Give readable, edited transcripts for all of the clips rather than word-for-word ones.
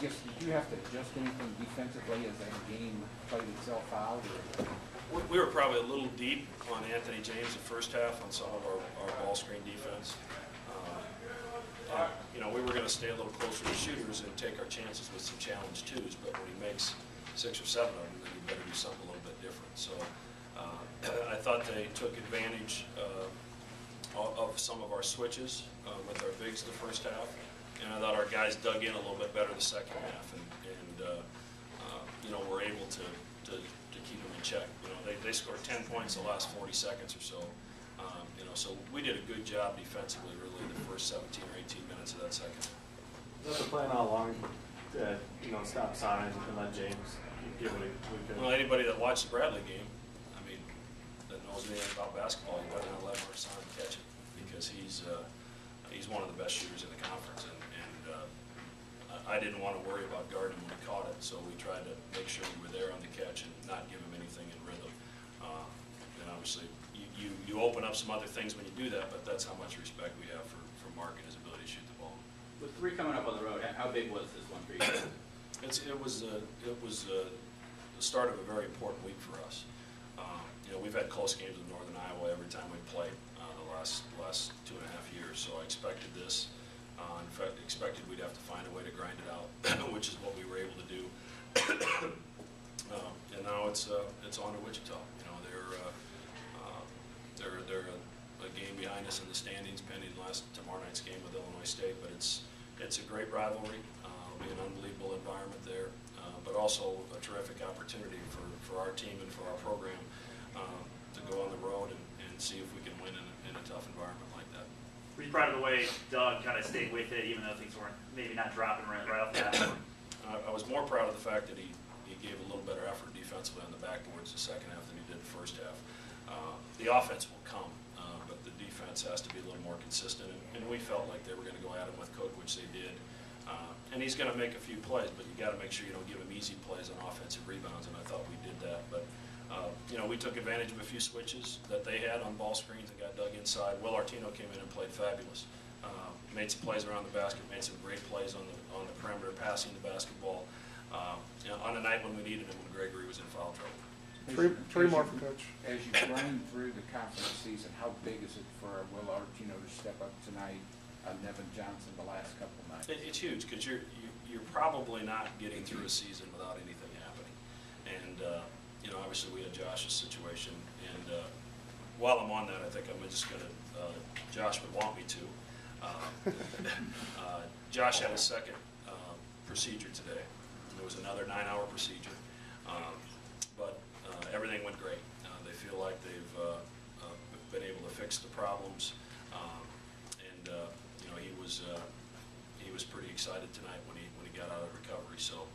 guess, did you have to adjust anything defensively as that game played itself out? Or? We were probably a little deep on Anthony James the first half on some of our ball screen defense. We were going to stay a little closer to shooters and take our chances with some challenge twos, but when he makes 6 or 7 of them, then you better do something a little bit different. So I thought they took advantage of some of our switches with our bigs the first half, and I thought our guys dug in a little bit better the second half, and were able to keep them in check. They scored 10 points the last 40 seconds or so. So we did a good job defensively, really, the first 17 or 18 minutes of that second. Is that the plan all along, that stop signs and let James give what he could? Well, anybody that watched the Bradley game, that knows anything about basketball, you better not let Marsan catch it, because he's one of the best shooters in the conference, and I didn't want to worry about guarding him when he caught it, so we tried to make sure we were there on the catch and not give him anything in rhythm. And obviously, you open up some other things when you do that, but that's how much respect we have for Mark and his ability to shoot the ball. With 3 coming up on the road, how big was this one for you? It was the start of a very important week for us. We've had close games with Northern Iowa every time we played the last 2.5 years, so I expected this. In fact, expected we'd have to find a way to grind it out, which is what we were able to do. And now it's on to Wichita. They're a game behind us in the standings, pending tomorrow night's game with Illinois State. But it's a great rivalry. It'll be an unbelievable environment there, but also a terrific opportunity for our team and for our program to go on the road and see if we can win in a tough environment like that. Were you proud of the way Doug kind of stayed with it, even though things weren't maybe not dropping right off the bat? I was more proud of the fact that he gave a little better effort defensively on the backboards the second half than he did the first half. The offense will come, but the defense has to be a little more consistent, and we felt like they were going to go at him with Cook, which they did. And he's going to make a few plays, but you got to make sure you don't give him easy plays on offensive rebounds, and I thought we did that. But we took advantage of a few switches that they had on ball screens and got dug inside. Will Artino came in and played fabulous. Made some plays around the basket, made some great plays on the perimeter, passing the basketball. On a night when we needed him, when Gregory was in foul trouble. Three more for Coach. As you grind through the conference season, how big is it for Will Artino to step up tonight, Nevin Johnson the last couple of nights? It's huge, because you're probably not getting through a season without anything happening. And obviously we had Josh's situation, and while I'm on that, I think I'm just going to, Josh would want me to. Josh had his second procedure today. It was another 9-hour procedure, but everything went great. They feel like they've been able to fix the problems, and he was pretty excited tonight when he got out of recovery. So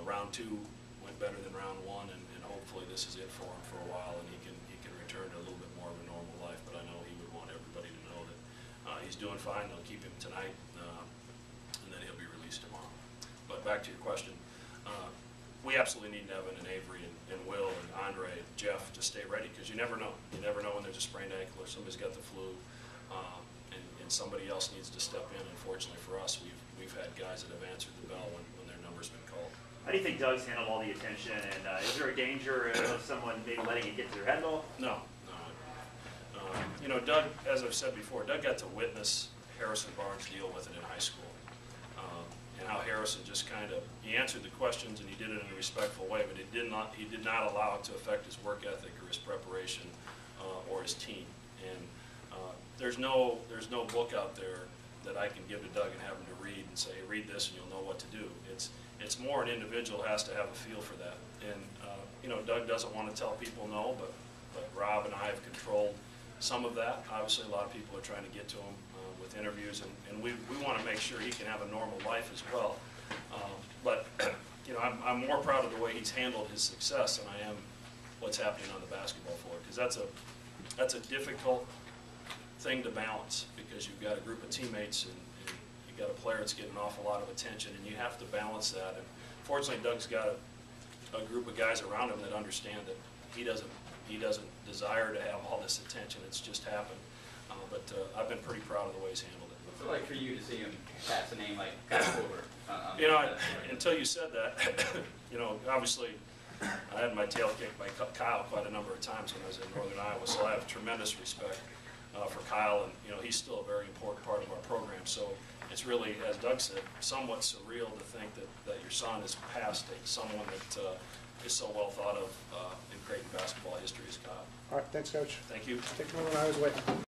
round 2 went better than round 1, and hopefully this is it for him for a while, and he can return to a little bit more of a normal life. But I know he would want everybody to know that he's doing fine. They'll keep him tonight, and then he'll be released tomorrow. But back to your question, we absolutely need Nevin and Avery and Will and Andre and Jeff to stay ready, because you never know. You never know when there's a sprained ankle or somebody's got the flu, and somebody else needs to step in. Unfortunately for us, we've had guys that have answered the bell when their number's been called. How do you think Doug's handled all the attention, and is there a danger of someone maybe letting it get to their head at all? No. Doug, as I've said before, Doug got to witness Harrison Barnes deal with it in high school. And how Harrison just he answered the questions, and he did it in a respectful way, but he did not allow it to affect his work ethic or his preparation or his team. And there's no book out there that I can give to Doug and have him to read and say, read this and you'll know what to do. It's more an individual has to have a feel for that. And Doug doesn't want to tell people no, but Rob and I have controlled some of that. Obviously, a lot of people are trying to get to him with interviews, and we want to make sure he can have a normal life as well. But I'm more proud of the way he's handled his success than I am what's happening on the basketball floor, because that's a difficult thing to balance, because you've got a group of teammates and you've got a player that's getting an awful lot of attention, and you have to balance that. And fortunately, Doug's got a group of guys around him that understand that he doesn't desire to have all this attention. It's just happened. But I've been pretty proud of the way he's handled it. What's it like for you to see him pass a name like Kyle over? You know, until you said that, you know, obviously, I had my tail kicked by Kyle quite a number of times when I was in Northern Iowa, so I have tremendous respect for Kyle, and, you know, he's still a very important part of our program. So it's really, as Doug said, somewhat surreal to think that your son has passed someone that is so well thought of in Creighton basketball history as Kyle. All right, thanks, Coach. Thank you. Take Northern Iowa's way.